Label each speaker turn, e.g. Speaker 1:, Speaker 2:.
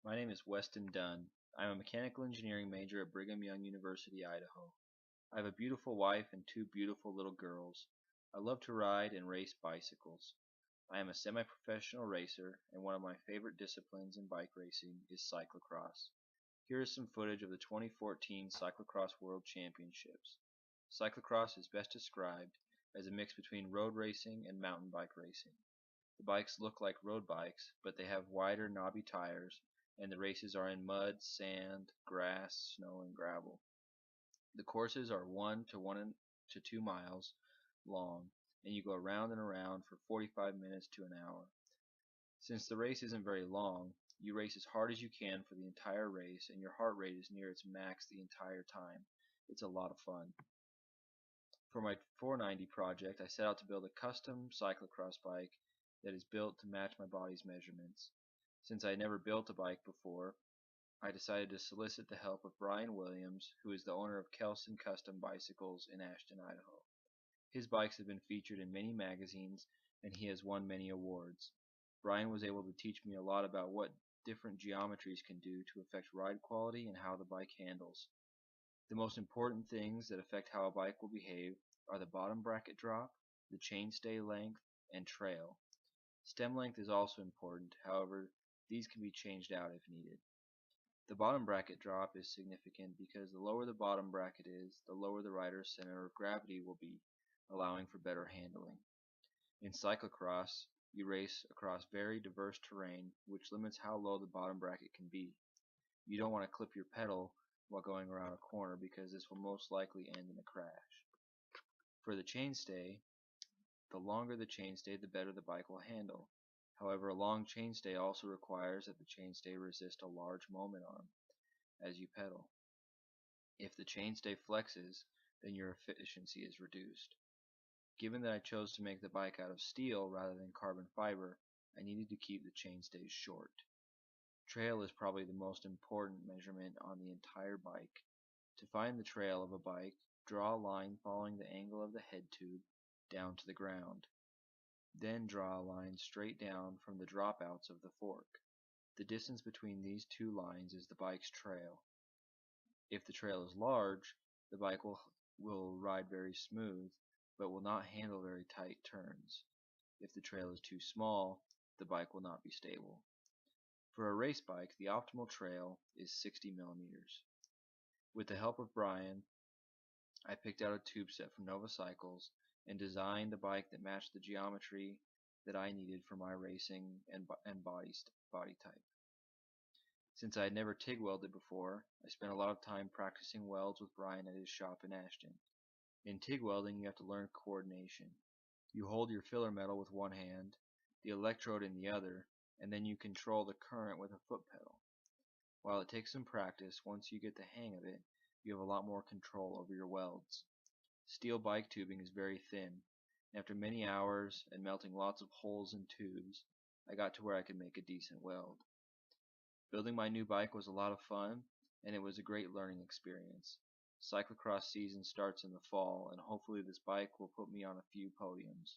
Speaker 1: My name is Weston Dunn. I'm a mechanical engineering major at Brigham Young University, Idaho. I have a beautiful wife and two beautiful little girls. I love to ride and race bicycles. I am a semi-professional racer, and one of my favorite disciplines in bike racing is cyclocross. Here is some footage of the 2014 Cyclocross World Championships. Cyclocross is best described as a mix between road racing and mountain bike racing. The bikes look like road bikes, but they have wider, knobby tires, and the races are in mud, sand, grass, snow, and gravel. The courses are 1 to 2 miles long, and you go around and around for 45 minutes to an hour. Since the race isn't very long, you race as hard as you can for the entire race, and your heart rate is near its max the entire time. It's a lot of fun. For my 490 project, I set out to build a custom cyclocross bike that is built to match my body's measurements. Since I had never built a bike before, I decided to solicit the help of Brian Williams, who is the owner of Kelson Custom Bicycles in Ashton, Idaho. His bikes have been featured in many magazines, and he has won many awards. Brian was able to teach me a lot about what different geometries can do to affect ride quality and how the bike handles. The most important things that affect how a bike will behave are the bottom bracket drop, the chainstay length, and trail. Stem length is also important, however, these can be changed out if needed. The bottom bracket drop is significant because the lower the bottom bracket is, the lower the rider's center of gravity will be, allowing for better handling. In cyclocross, you race across very diverse terrain, which limits how low the bottom bracket can be. You don't want to clip your pedal while going around a corner because this will most likely end in a crash. For the chainstay, the longer the chainstay, the better the bike will handle. However, a long chainstay also requires that the chainstay resist a large moment arm as you pedal. If the chainstay flexes, then your efficiency is reduced. Given that I chose to make the bike out of steel rather than carbon fiber, I needed to keep the chainstays short. Trail is probably the most important measurement on the entire bike. To find the trail of a bike, draw a line following the angle of the head tube down to the ground. Then draw a line straight down from the dropouts of the fork. The distance between these two lines is the bike's trail. If the trail is large, the bike will ride very smooth, but will not handle very tight turns. If the trail is too small, the bike will not be stable. For a race bike, the optimal trail is 60 millimeters. With the help of Brian, I picked out a tube set from Nova Cycles and designed a bike that matched the geometry that I needed for my racing and body type. Since I had never TIG welded before, I spent a lot of time practicing welds with Brian at his shop in Ashton. In TIG welding, you have to learn coordination. You hold your filler metal with one hand, the electrode in the other, and then you control the current with a foot pedal. While it takes some practice, once you get the hang of it, you have a lot more control over your welds. Steel bike tubing is very thin, and after many hours and melting lots of holes in tubes, I got to where I could make a decent weld. Building my new bike was a lot of fun, and it was a great learning experience. Cyclocross season starts in the fall, and hopefully this bike will put me on a few podiums.